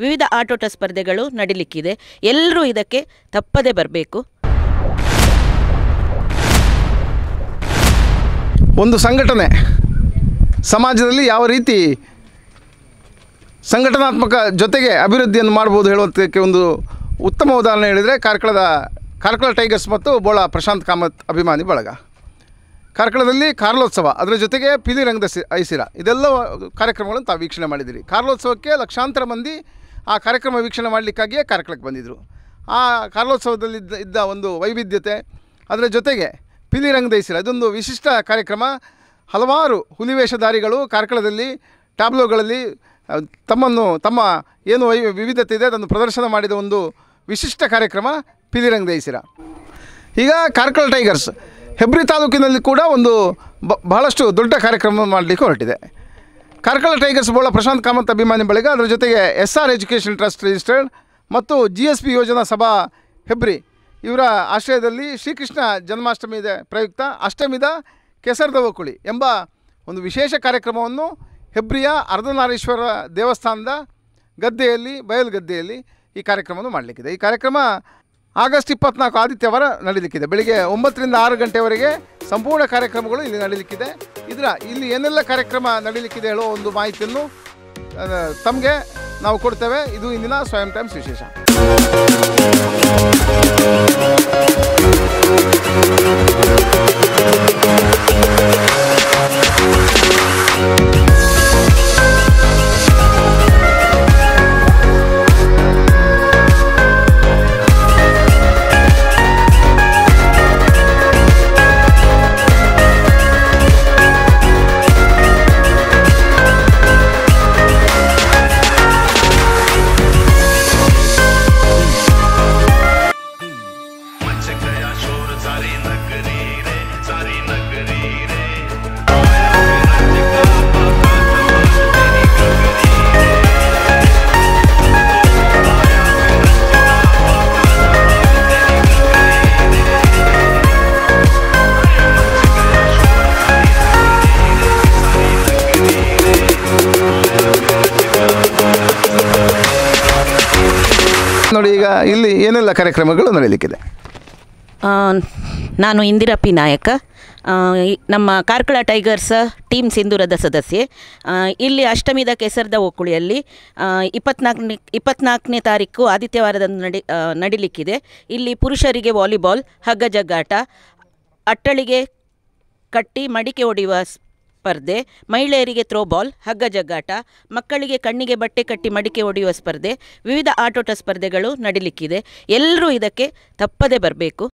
ವಿವಿಧ ಆಟೋಟ ಸ್ಪರ್ಧೆಗಳು ನಡೀಲಿಕ್ಕಿದೆ. ಎಲ್ಲರೂ ಇದಕ್ಕೆ ತಪ್ಪದೇ ಬರಬೇಕು. ಒಂದು ಸಂಘಟನೆ ಸಮಾಜದಲ್ಲಿ ಯಾವ ರೀತಿ ಸಂಘಟನಾತ್ಮಕ ಜೊತೆಗೆ ಅಭಿವೃದ್ಧಿಯನ್ನು ಮಾಡ್ಬೋದು ಹೇಳುವುದಕ್ಕೆ ಒಂದು ಉತ್ತಮ ಉದಾಹರಣೆ ಹೇಳಿದರೆ ಕಾರ್ಕಳ ಟೈಗರ್ಸ್ ಮತ್ತು ಬೋಳ ಪ್ರಶಾಂತ್ ಕಾಮತ್ ಅಭಿಮಾನಿ ಬಳಗ. ಕಾರ್ಕಳದಲ್ಲಿ ಕಾರ್ಲೋತ್ಸವ, ಅದರ ಜೊತೆಗೆ ಪಿಲಿ ರಂಗದ ಐಸಿರ, ಇದೆಲ್ಲ ಕಾರ್ಯಕ್ರಮಗಳನ್ನು ತಾವು ವೀಕ್ಷಣೆ ಮಾಡಿದ್ದೀರಿ. ಕಾರ್ಲೋತ್ಸವಕ್ಕೆ ಲಕ್ಷಾಂತರ ಮಂದಿ ಆ ಕಾರ್ಯಕ್ರಮ ವೀಕ್ಷಣೆ ಮಾಡಲಿಕ್ಕಾಗಿಯೇ ಕಾರ್ಕಳಕ್ಕೆ ಬಂದಿದ್ದರು. ಆ ಕಾರ್ಲೋತ್ಸವದಲ್ಲಿ ಇದ್ದ ಒಂದು ವೈವಿಧ್ಯತೆ, ಅದರ ಜೊತೆಗೆ ಪಿಲಿ ರಂಗದ ಐಸಿರ, ಇದೊಂದು ವಿಶಿಷ್ಟ ಕಾರ್ಯಕ್ರಮ. ಹಲವಾರು ಹುಲಿವೇಷಧಾರಿಗಳು ಕಾರ್ಕಳದಲ್ಲಿ ಟ್ಯಾಬ್ಲೋಗಳಲ್ಲಿ ತಮ್ಮ ಏನು ವಿವಿಧತೆ ಇದೆ ಅದನ್ನು ಪ್ರದರ್ಶನ ಮಾಡಿದ ಒಂದು ವಿಶಿಷ್ಟ ಕಾರ್ಯಕ್ರಮ ಪಿಲಿ ರಂಗದ ಐಸಿರ. ಈಗ ಕಾರ್ಕಳ ಟೈಗರ್ಸ್ ಹೆಬ್ರಿ ತಾಲೂಕಿನಲ್ಲಿ ಕೂಡ ಒಂದು ಬಹಳಷ್ಟು ದೊಡ್ಡ ಕಾರ್ಯಕ್ರಮ ಮಾಡಲಿಕ್ಕೆ ಹೊರಟಿದೆ. ಕಾರ್ಕಳ ಟೈಗರ್ಸ್ ಬೋಳ ಪ್ರಶಾಂತ್ ಕಾಮತ್ ಅಭಿಮಾನಿ ಬಳಗ, ಅದರ ಜೊತೆಗೆ SR ಎಜುಕೇಷನ್ ಟ್ರಸ್ಟ್ ರಿಜಿಸ್ಟರ್ಡ್ ಮತ್ತು GSP ಯೋಜನಾ ಸಭಾ ಹೆಬ್ರಿ ಇವರ ಆಶ್ರಯದಲ್ಲಿ ಶ್ರೀಕೃಷ್ಣ ಜನ್ಮಾಷ್ಟಮಿಯ ಪ್ರಯುಕ್ತ ಅಷ್ಟಮಿದ ಕೆಸರದ ಒಕ್ಕುಳಿ ಎಂಬ ಒಂದು ವಿಶೇಷ ಕಾರ್ಯಕ್ರಮವನ್ನು ಹೆಬ್ರಿಯ ಅರ್ಧನಾರೀಶ್ವರ ದೇವಸ್ಥಾನದ ಗದ್ದೆಯಲ್ಲಿ, ಬಯಲುಗದ್ದೆಯಲ್ಲಿ ಈ ಕಾರ್ಯಕ್ರಮವನ್ನು ಮಾಡಲಿಕ್ಕಿದೆ. ಈ ಕಾರ್ಯಕ್ರಮ ಆಗಸ್ಟ್ 24 ಆದಿತ್ಯವಾರ ನಡೀಲಿಕ್ಕಿದೆ. ಬೆಳಿಗ್ಗೆ 9 ರಿಂದ 6 ಗಂಟೆವರೆಗೆ ಸಂಪೂರ್ಣ ಕಾರ್ಯಕ್ರಮಗಳು ಇಲ್ಲಿ ನಡೀಲಿಕ್ಕಿದೆ. ಇಲ್ಲಿ ಏನೆಲ್ಲ ಕಾರ್ಯಕ್ರಮ ನಡೀಲಿಕ್ಕಿದೆ ಹೇಳೋ ಒಂದು ಮಾಹಿತಿಯನ್ನು ತಮಗೆ ನಾವು ಕೊಡ್ತೇವೆ. ಇದು ಇಂದಿನ ಸ್ವಯಂ ಟೈಮ್ಸ್ ವಿಶೇಷ. ನೋಡಿ, ಈಗ ಇಲ್ಲಿ ಏನೆಲ್ಲ ಕಾರ್ಯಕ್ರಮಗಳು ನಡೀಲಿಕ್ಕಿದೆ. ನಾನು ಇಂದಿರಾ ಪಿ ನಾಯಕ, ನಮ್ಮ ಕಾರ್ಕಳ ಟೈಗರ್ಸ್ ಟೀಮ್ ಸಿಂಧೂರದ ಸದಸ್ಯೆ. ಇಲ್ಲಿ ಅಷ್ಟಮಿದ ಕೆಸರದ ಒಕ್ಕುಳಿಯಲ್ಲಿ 24ನೇ ತಾರೀಕು ಆದಿತ್ಯವಾರದಂದು ನಡೀಲಿಕ್ಕಿದೆ. ಇಲ್ಲಿ ಪುರುಷರಿಗೆ ವಾಲಿಬಾಲ್, ಹಗ್ಗ ಜಗ್ಗಾಟ, ಅಟ್ಟಳಿಗೆ ಕಟ್ಟಿ ಮಡಿಕೆ ಹೊಡೆಯುವ ಸ್ಪರ್ಧೆ, ಮಹಿಳೆಯರಿಗೆ ಥ್ರೋಬಾಲ್, ಹಗ್ಗ ಜಗ್ಗಾಟ, ಮಕ್ಕಳಿಗೆ ಕಣ್ಣಿಗೆ ಬಟ್ಟೆ ಕಟ್ಟಿ ಮಡಿಕೆ ಹೊಡೆಯುವ ಸ್ಪರ್ಧೆ, ವಿವಿಧ ಆಟೋಟ ಸ್ಪರ್ಧೆಗಳು ನಡೀಲಿಕ್ಕಿದೆ. ಎಲ್ಲರೂ ಇದಕ್ಕೆ ತಪ್ಪದೇ ಬರಬೇಕು.